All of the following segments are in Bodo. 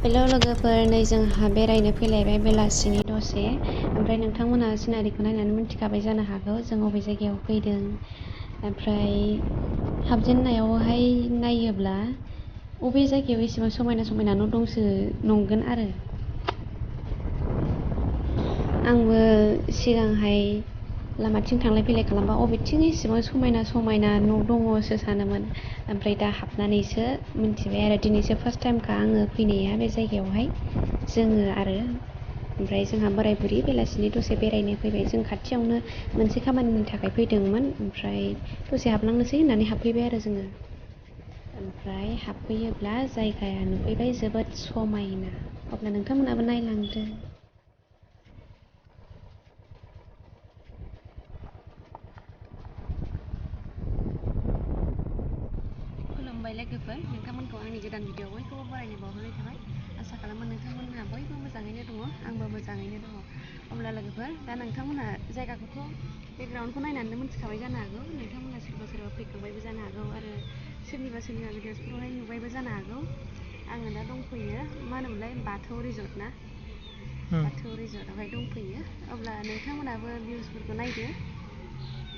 हेल' लोगोफोर, नै जोंहा बेरायनो फैलायबाय बेलासिनि दसे। ओमफ्राय नोंथांमोना सिनारिखौ नायनानै मिन्थिखाबाय जानो हागौ जों बबे जायगायाव फैदों। ओमफ्राय हाबजेननायावहाय नायोब्ला बबे जायगायाव एसेबां समायना समायना न' दंसो नंगोन आरो। आंबो सिगांहाय लामाथिं थांलाय फैलाय खालामबा बबेथिं एसेबां समायना समायना न' दङसो सानोमोन। ओमफ्राय दा हाबनानैसो मिन्थिबाय आरो। दिनैसो फार्स्ट टाइमखा आङो फैनाया बे जायगायावहाय जोङो आरो। ओमफ्राय जोंहा बोराय बुरि बेलासिनि दसे बेरायनो फैबाय। जों खाथियावनो मोनसे खामानिनि थाखाय फैदोंमोन। ओमफ्राय दसे हाबलांनोसै होननानै हाबफैबाय आरो जोङो। ओमफ्राय हाबफैयोब्ला जायगाया नुफैबाय जोबोद समायना। अब्ला नोंथांमोनाबो नायलांदो। खुलुमबाय लोगोफोर, नोंथांमोनखौ आंनि गोदान भिडिअ बयखौबो बरायनो बावहरनाय थाबाय। आसा खालामो नोंथांमोनहा बयबो मोजाङैनो दङ, आंबो मोजाङैनो दङ। अब्ला लोगोफोर, दा नोंथांमोनहा जायगाखौथ' बेकग्राउन्डखौ नायनानै मिन्थिखाबाय जानो हागौ। नोंथांमोनहा सोरबा सोरबा फैखांबायबो जानो हागौ आरो सोरनिबा भिडिअसफोरावहाय नुबायबो जानो हागौ। आङो दा दंफैयो मा होनोमोनलाय बाथौ रिजर्ट ना? बाथौ रिजर्टआवहाय दंफैयो। अब्ला नोंथांमोनहाबो भिउसफोरखौ नायदो,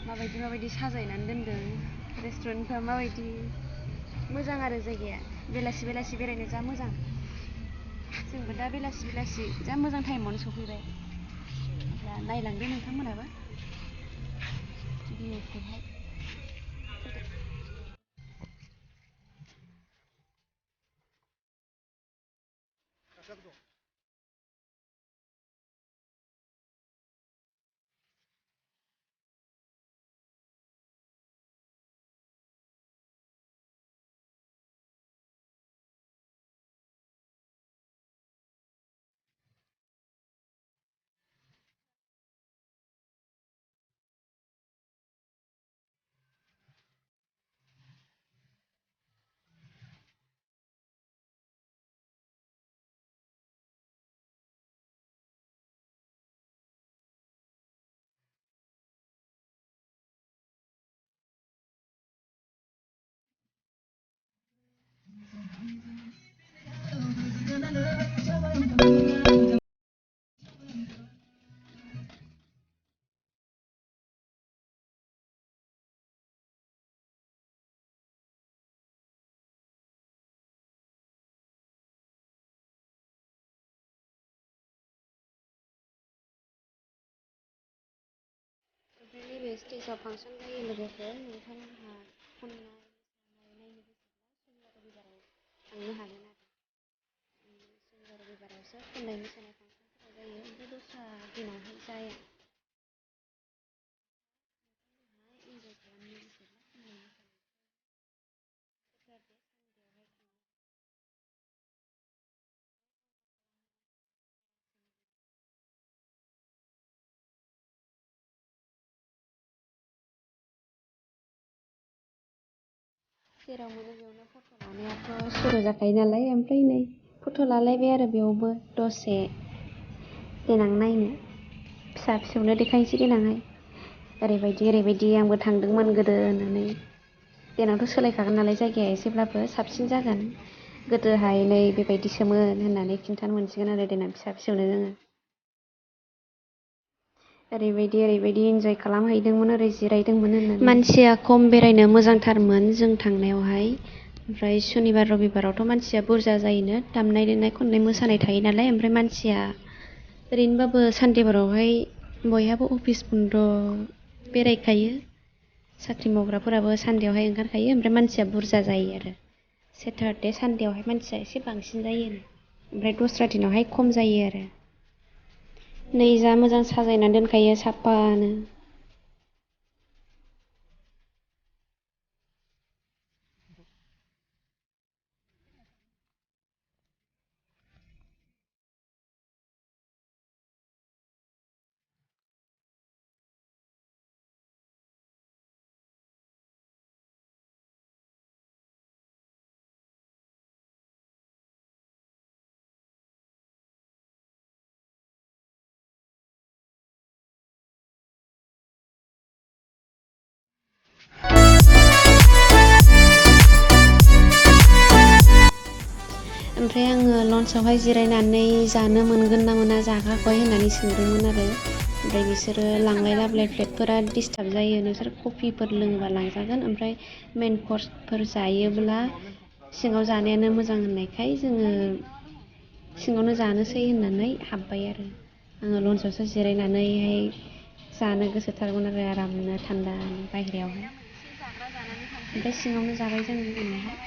माबायदि साजायनानै दोनदों, रेस्टुरेन्टफ्रा माबायदि मोजां आरो जायगाया। बेलासि बेलासि बेरायनो जा मोजां। जोंबो दा बेलासि जा मोजां टाइमावनो सफैबाय। अब्ला नायलांदो नोंथांमोनहाबो भिउखौहाय। ओमफ्राय नैबे स्टेजाव फांसन जायो लोगोफोर। नोंथांमोनहा खननाय मोसानाय नायनो गोसोब्ला शनिबार रबिबाराव थांनो हागोन आरो। शनिबार रबिबारावसो खननाय मोसानाय फांसनफोरा जायो। ओमफ्राय दस्रा दिनावहाय जाया। इन्जय खालामनो गोसोब्ला खननाय मोसानाय सेटारडे सानडेआवहाय थांनो। जेराव मोनो बेयावनो फट' लानायाथ' सुरु जाखायो नालाय। ओमफ्राय नै फट' लालायबाय आरो बेयावबो दसे देनां नायनो फिसा फिसौनो देखायनोसै देनांहाय। ओरैबायदि आंबो थांदोंमोन गोदो होननानै। देनांथ' सोलायखागोन नालाय जायगाया एसेब्लाबो साबसिन जागोन। गोदोहाय नै बेबायदिसोमोन होननानै खिन्थानो मोनसिगोन आरो देनां फिसा फिसौनो जोङो। ओरैबायदि इन्जय खालामहैदोंमोन, ओरै जिरायदोंमोन होननानै। मानसिया खम बेरायनो मोजांथारमोन जों थांनायावहाय। ओमफ्राय शनिबार रबिबारावथ' मानसिया बुरजा जायोनो, दामनाय देनाय खननाय मोसानाय थायो नालाय। ओमफ्राय मानसिया ओरैनोबाबो सानडेफोरावहाय बयहाबो अफिस बन्द' बेरायखायो। साख्रि मावग्राफोराबो सानडेआवहाय ओंखारखायो। ओमफ्राय मानसिया बुरजा जायो आरो। सेटारडे सानडेआवहाय मानसिया एसे बांसिन जायो। ओमफ्राय दस्रा दिनावहाय खम जायो आरो। नै जा मोजां साजायनानै दोनखायो साफानो। लन्चआवहाय जिरायनानै जानो मोनगोन ना मोना जाग्राखौहाय होननानै सोंदोंमोन आरो ओमफ्राय बिसोरो लांलाय लाबोलाय फ्लाइटफोरा डिस्टार्ब जायो नोंसोर कफिफोर लोङोबा लांजागोन ओमफ्राय मेन कर्सफोर जायोब्ला सिङाव जानायानो मोजां होननायखाय जोङो सिङावनो जानोसै होननानै हाबबाय आरो आङो लन्चआवसो जिरायनानैहाय जानो गोसोथारमोन आरो आरामनो थान्दा बायहेरायावहाय ओमफ्राय सिङावनो जाबाय जों उनावहाय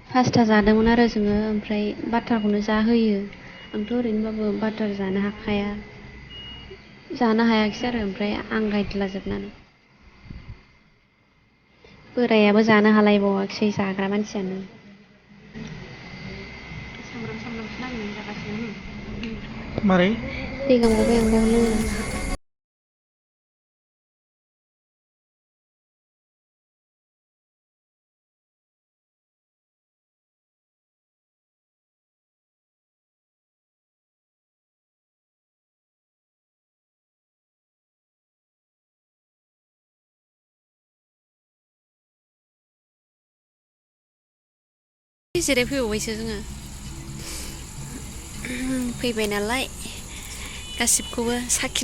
पास्ता जादोंमोन आरो जोङो ओमफ्राय बाटारखौनो जा होयो आंथ' ओरैनोबाबो बाटार जानो हाखाया जानो हायाखिसै आरो ओमफ्राय आंगायद्लाजोबनानै बोरायाबो जानो हालायबावाखिसै जाग्रा मानसियानो सामब्राम सामब्रामसो नागिरनानै जागासिनो मारै दै गांबावबाय आं बाव लोङो जिरायफैबावबायसो जोङो फैबाय नालाय गासिबखौबो साखि